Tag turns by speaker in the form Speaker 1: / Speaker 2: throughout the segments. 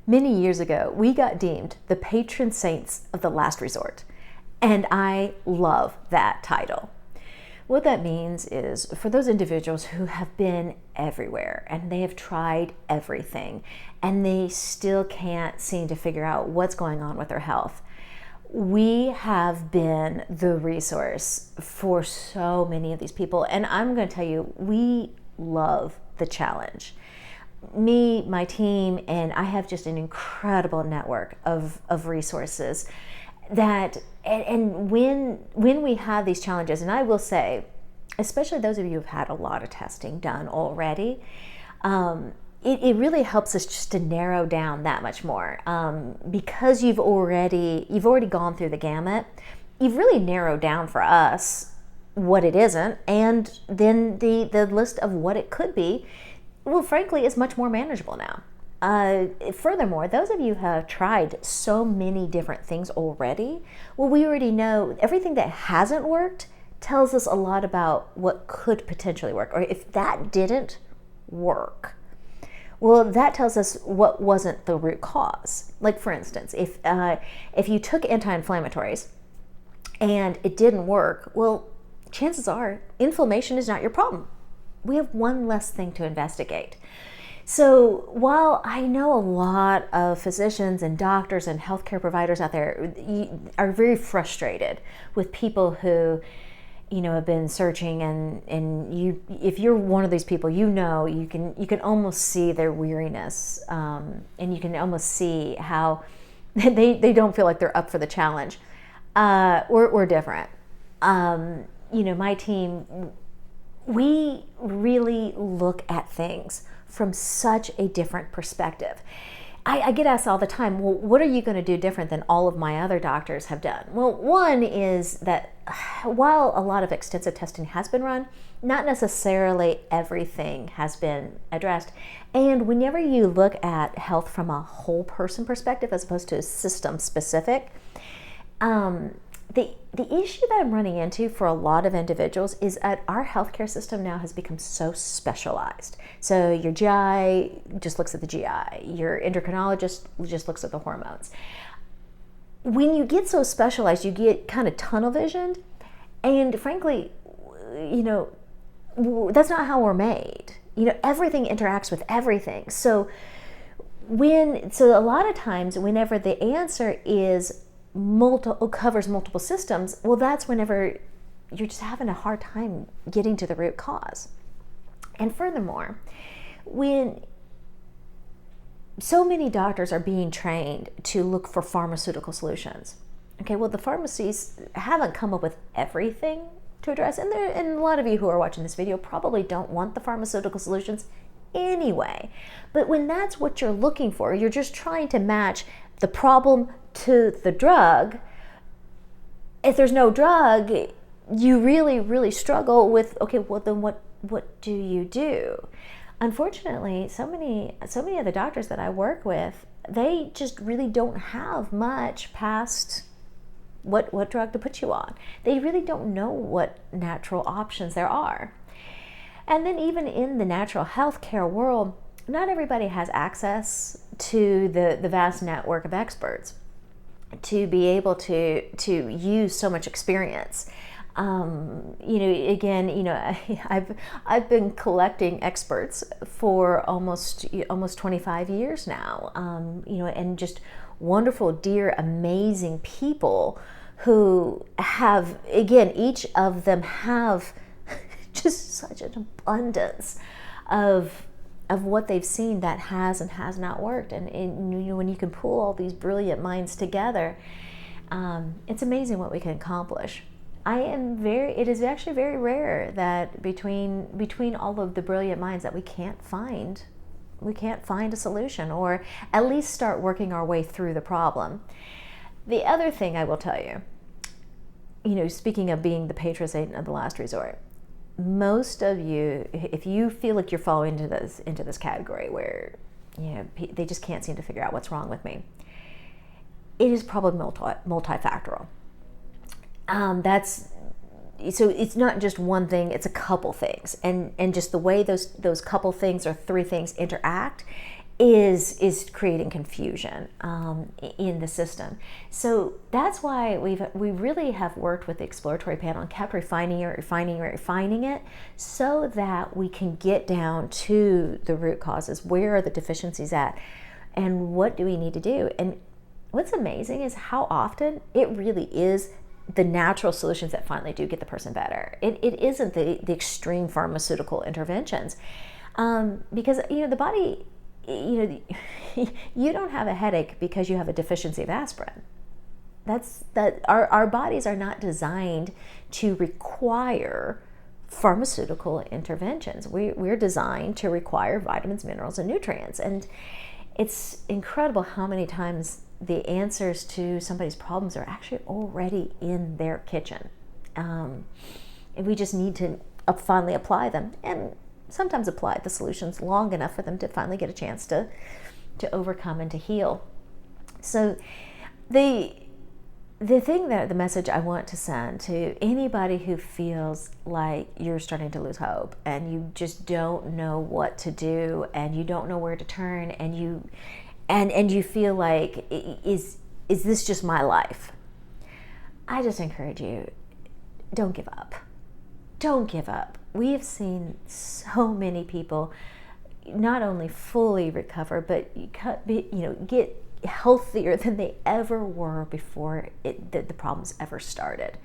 Speaker 1: Many years ago, we got deemed the patron saints of the last resort, and I love that title. What that means is for those individuals who have been everywhere and they have tried everything and they still can't seem to figure out what's going on with their health, we have been the resource for so many of these people. And I'm going to tell you, we love the challenge. Me, my team, and I have just an incredible network of resources that, and when we have these challenges, and I will say, especially those of you who've had a lot of testing done already, it really helps us just to narrow down that much more, because you've already gone through the gamut. You've really narrowed down for us what it isn't, and then the list of what it could be, well, frankly, is much more manageable now. Furthermore, those of you who have tried so many different things already, well, we already know everything that hasn't worked tells us a lot about what could potentially work, or if that didn't work, well, that tells us what wasn't the root cause. Like, for instance, if you took anti-inflammatories and it didn't work, well, chances are inflammation is not your problem. We have one less thing to investigate. So while I know a lot of physicians and doctors and healthcare providers out there are very frustrated with people who, have been searching, and if you're one of these people, you can almost see their weariness, and you can almost see how they don't feel like they're up for the challenge. We're different. My team, we really look at things from such a different perspective. I get asked all the time, well, what are you going to do different than all of my other doctors have done? Well, one is that while a lot of extensive testing has been run, not necessarily everything has been addressed. And whenever you look at health from a whole person perspective as opposed to system specific, the issue that I'm running into for a lot of individuals is that our healthcare system now has become so specialized. So your GI just looks at the GI, your endocrinologist just looks at the hormones. When you get so specialized, you get kind of tunnel visioned, and frankly, that's not how we're made. Everything interacts with everything. So a lot of times, whenever the answer is covers multiple systems, well, that's whenever you're just having a hard time getting to the root cause. And furthermore, when so many doctors are being trained to look for pharmaceutical solutions, okay, well, the pharmacies haven't come up with everything to address, and a lot of you who are watching this video probably don't want the pharmaceutical solutions anyway. But when that's what you're looking for, you're just trying to match the problem to the drug. If there's no drug, you really, really struggle with, okay, well, then what do you do? Unfortunately, so many of the doctors that I work with, they just really don't have much past what drug to put you on. They really don't know what natural options there are. And then even in the natural health care world, not everybody has access to the vast network of experts to be able to use so much experience. I've been collecting experts for almost 25 years now, and just wonderful, dear, amazing people who have, again, each of them have just such an abundance of what they've seen that has and has not worked. And when you can pull all these brilliant minds together, it's amazing what we can accomplish. It is actually very rare that between all of the brilliant minds that we can't find a solution, or at least start working our way through the problem. The other thing I will tell you, speaking of being the patron saint of the last resort, most of you, if you feel like you're falling into this category where they just can't seem to figure out what's wrong with me, it is probably multifactorial. So it's not just one thing, it's a couple things, and just the way those couple things or three things interact, is creating confusion in the system. So that's why we really have worked with the exploratory panel and kept refining it so that we can get down to the root causes. Where are the deficiencies at, and what do we need to do? And what's amazing is how often it really is the natural solutions that finally do get the person better. It isn't the extreme pharmaceutical interventions, because the body, you don't have a headache because you have a deficiency of aspirin. Our bodies are not designed to require pharmaceutical interventions. We're designed to require vitamins, minerals, and nutrients. And it's incredible how many times the answers to somebody's problems are actually already in their kitchen. And we just need to finally apply them, and sometimes apply the solutions long enough for them to finally get a chance to overcome and to heal. So the message I want to send to anybody who feels like you're starting to lose hope and you just don't know what to do and you don't know where to turn, and you feel like, is this just my life? I just encourage you, don't give up. Don't give up. We have seen so many people not only fully recover, but get healthier than they ever were before the problems ever started.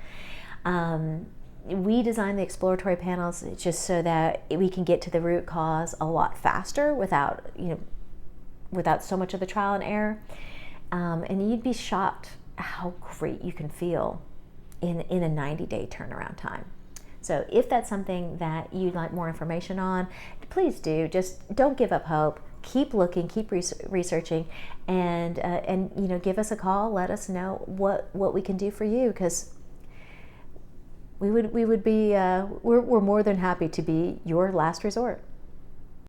Speaker 1: We designed the exploratory panels just so that we can get to the root cause a lot faster without so much of the trial and error. And you'd be shocked how great you can feel in a 90-day turnaround time. So if that's something that you'd like more information on, please do. Just don't give up hope. Keep looking, keep researching, and give us a call. Let us know what we can do for you, because we're more than happy to be your last resort.